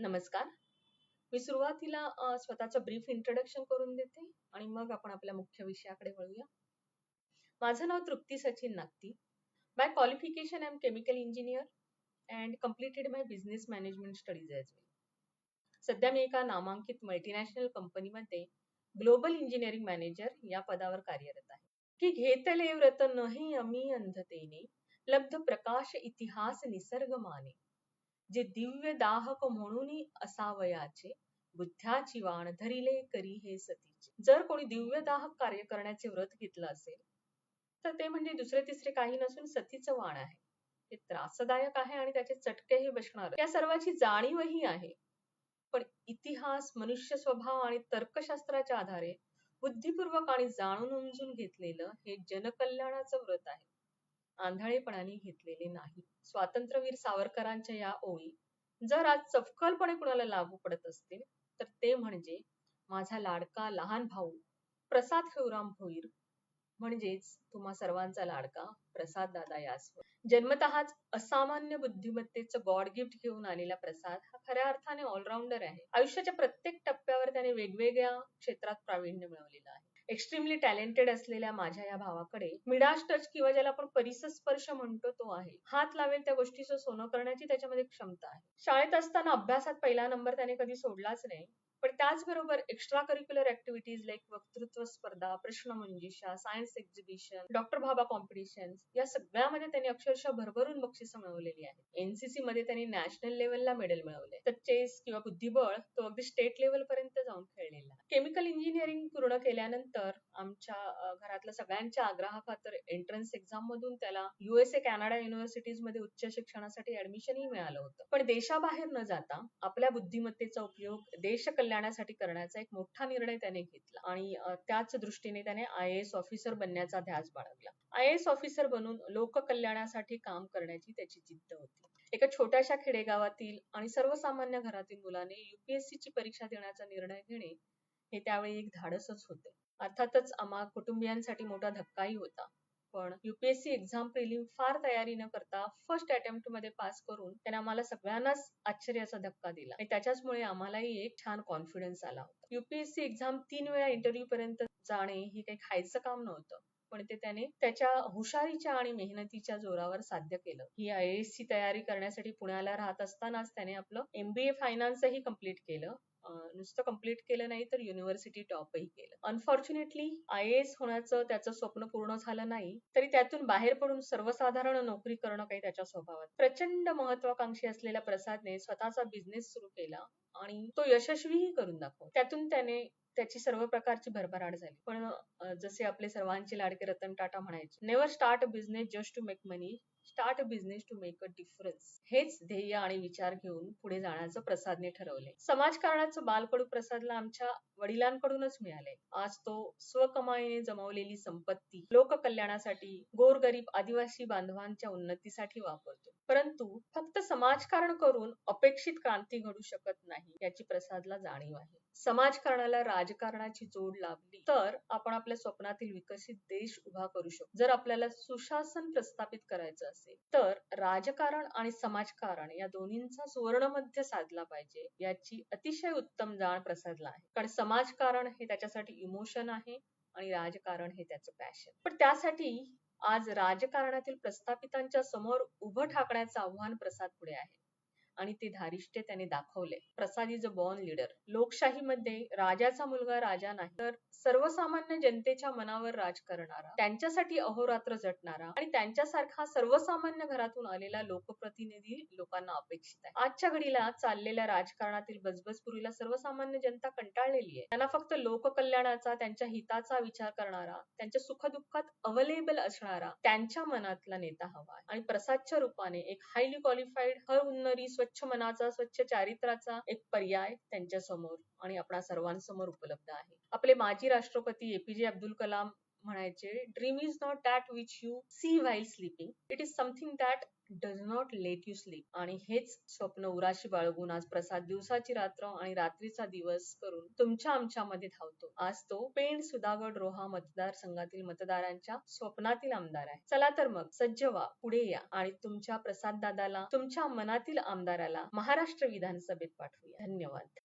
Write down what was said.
नमस्कार. मी सुरुवातीला स्वतःचं ब्रीफ इंट्रोडक्शन करून देते आणि मग आपण आपल्या मुख्य विषयाकडे वळूया. माझं नाव Trupti Sachin Nagati. By qualification I am chemical engineer and completed my business management studies as well. सध्या मी एका नामांकित मल्टीनॅशनल कंपनीमध्ये ग्लोबल इंजिनिअरिंग मॅनेजर या पदावर कार्यरत आहे. की घेतले व्रत नाही अमी अंधतेने, लब्ध प्रकाश इतिहास निसर्ग माने. जे दिव्य दाहक म्हणून असावयाचे, बुद्ध्याची वाण धरिले करी हे सतीचे. जर कोणी दिव्य दाहक कार्य करण्याचे व्रत घेतलं असेल तर ते म्हणजे दुसरे तिसरे काही नसून सतीचं वाण आहे. ते त्रासदायक आहे आणि त्याचे चटकेही बसणार. त्या सर्वाची जाणीवही आहे. पण इतिहास, मनुष्य स्वभाव आणि तर्कशास्त्राच्या आधारे बुद्धिपूर्वक आणि जाणून उमजून घेतलेलं हे जनकल्याणाचं व्रत आहे. आंधळेपणाने घेतलेले नाही. स्वातंत्र्यवीर सावरकरांच्या या ओळी जर आज चपखलपणे कुणाला लागू पडत असतील तर ते म्हणजे माझा लाडका लहान भाऊ प्रसाद शिवराम भोईर, म्हणजेच तुम्हा सर्वांचा लाडका प्रसाद दादा यासवर. जन्मतःच असामान्य बुद्धिमत्तेचं गॉड गिफ्ट घेऊन आलेला प्रसाद हा खऱ्या अर्थाने ऑलराऊंडर आहे. आयुष्याच्या प्रत्येक टप्प्यावर त्याने वेगवेगळ्या क्षेत्रात प्रावीण्य मिळवलेलं आहे. एक्स्ट्रीमली टॅलेंटेड असलेल्या माझ्या या भावाकडे मिडास टच किंवा ज्याला आपण परिसस्पर्श म्हणतो तो आहे. हात लावेल त्या गोष्टीचं सोनं करण्याची त्याच्यामध्ये क्षमता आहे. शाळेत असताना अभ्यासात पहिला नंबर त्याने कधी सोडलाच नाही. पण त्याचबरोबर एक्स्ट्रा करिक्युलर ऍक्टिव्हिटीज लाईक वक्तृत्व स्पर्धा, प्रश्नमंजुषा, सायन्स एक्झिबिशन, डॉक्टर भाबा कॉम्पिटिशन या सगळ्यामध्ये त्यांनी अक्षरशः भरभरून बक्षिसं मिळवलेली आहेत. एनसीसी मध्ये त्यांनी नॅशनल लेवलला मेडल मिळवले. तर चेस किंवा बुद्धिबळ तो अगदी स्टेट लेवल पर्यंत जाऊन खेळलेला. केमिकल इंजिनिअरिंग पूर्ण केल्यानंतर आमच्या घरातल्या सगळ्यांच्या आग्रहाखातर एंट्रन्स एक्झाम मधून त्याला USA कॅनडा युनिव्हर्सिटीज मध्ये उच्च शिक्षणासाठी ऍडमिशनही मिळालं होतं. पण देशाबाहेर न जाता आपल्या बुद्धिमत्तेचा उपयोग देश कल्याणासाठी करण्याचा एक मोठा निर्णय त्याने घेतला आणि त्याच दृष्टीने त्याने IAS ऑफिसर बनण्याचा ध्यास बाळगला. IAS ऑफिसर बनून लोककल्याणासाठी काम करण्याची त्याची जिद्द होती. एका छोट्याशा खेडेगावातील आणि सर्वसामान्य घरातील मुलाने UPSC ची परीक्षा देण्याचा निर्णय घेणे हे त्यावेळी एक धाडसच होते. अर्थातच आम्हा कुटुंबियांसाठी मोठा धक्काही होता. पण UPSC एक्झाम प्रिलिम फार तयारी न करता फर्स्ट अटेम्प्ट मध्ये पास करून त्याने आम्हाला सगळ्यांनाच आश्चर्याचा धक्का दिला आणि त्याच्याचमुळे आम्हालाही एक छान कॉन्फिडन्स आला होता. UPSC एक्झाम 3 वेळा इंटरव्ह्यू पर्यंत जाणे हे काही खायचं काम नव्हतं. पण ते त्याने त्याच्या हुशारीच्या आणि मेहनतीच्या जोरावर साध्य केलं. ही IAS ची तयारी करण्यासाठी पुण्याला राहत असतानाच त्याने आपलं MBA फायनान्सही कंप्लीट केलं. नुसतं कंप्लीट केलं नाही तर युनिव्हर्सिटी टॉपही केलं. अनफॉर्च्युनेटली IAS होण्याचं त्याचं स्वप्न पूर्ण झालं नाही, तरी त्यातून बाहेर पडून सर्वसाधारण नोकरी करणं काही त्याच्या स्वभावात. प्रचंड महत्वाकांक्षी असलेल्या प्रसादने स्वतःचा बिझनेस सुरू केला आणि तो यशस्वीही करून दाखवला. त्यातून त्याने त्याची सर्व प्रकारची भरभराट झाली. पण जसे आपले सर्वांचे लाडके रतन टाटा म्हणायचे, never start a business just to make money, start a business to make a difference. हेच ध्येय आणि विचार घेऊन पुढे जाण्याचं प्रसादने ठरवले. समाजकारणाचं बालकडू प्रसादला आमच्या वडिलांकडूनच मिळाले. आज तो स्वकमाईने जमवलेली संपत्ती लोककल्याणासाठी, गोरगरीब आदिवासी बांधवांच्या उन्नतीसाठी वापरतो. परंतु फक्त समाजकारण करून अपेक्षित क्रांती घडू शकत नाही याची प्रसादला जाणीव आहे. समाजकारणाला राजकारणाची जोड लाभली तर आपण आपल्या स्वप्नातील विकसित देश उभा करू शकतो. जर आपल्याला सुशासन प्रस्थापित करायचं असेल तर राजकारण आणि समाजकारण या दोन्हींचा सुवर्णमध्य साधला पाहिजे याची अतिशय उत्तम जाण प्रसादला आहे. कारण समाजकारण हे त्याच्यासाठी इमोशन आहे आणि राजकारण हे त्याचं पॅशन. पण त्यासाठी आज राजकारणातील प्रस्थापितांच्या समोर उभं ठाकण्याचं आव्हान प्रसाद पुढे आहे आणि ते धारिष्ट्य त्याने दाखवले. प्रसाद इज अ बॉर्न लीडर. लोकशाहीमध्ये राजाचा मुलगा राजा नाही तर सर्वसामान्य जनतेच्या मनावर राज करणारा, त्यांच्यासाठी अहोरात्र झटणारा आणि त्यांच्यासारखा सर्वसामान्य घरातून आलेला लोकप्रतिनिधी लोकांना अपेक्षित आहे. आजच्या घडीला चाललेल्या राजकारणातील बजबजपुरीला सर्वसामान्य जनता कंटाळलेली आहे. त्यांना फक्त लोककल्याणाचा, त्यांच्या हिताचा विचार करणारा, त्यांच्या सुखदुःखात अवेलेबल असणारा त्यांच्या मनातला नेता हवा आहे. आणि प्रसादच्या रूपाने एक हायली क्वालिफाईड, हुन्नरी, स्वच्छ मनाचा, स्वच्छ चारित्र्याचा एक पर्याय त्यांच्या समोर आणि आपणा सर्वांसमोर उपलब्ध आहे. आपले माजी राष्ट्रपती APJ अब्दुल कलाम म्हणायचे, dream is not that which you see while sleeping, it is something that does not let you sleep. आणि हेच स्वप्न उराशी बाळगून आज प्रसाद दिवसाची रात्र आणि रात्रीचा दिवस करून तुमच्या आमच्यामध्ये धावतो. आज तो पेण सुधागड रोहा मतदारसंघातील मतदारांच्या स्वप्नातील आमदार आहे. चला तर मग सज्ज व्हा, पुढे या आणि तुमच्या प्रसाद दादाला, तुमच्या मनातील आमदाराला महाराष्ट्र विधानसभेत पाठवूया. धन्यवाद.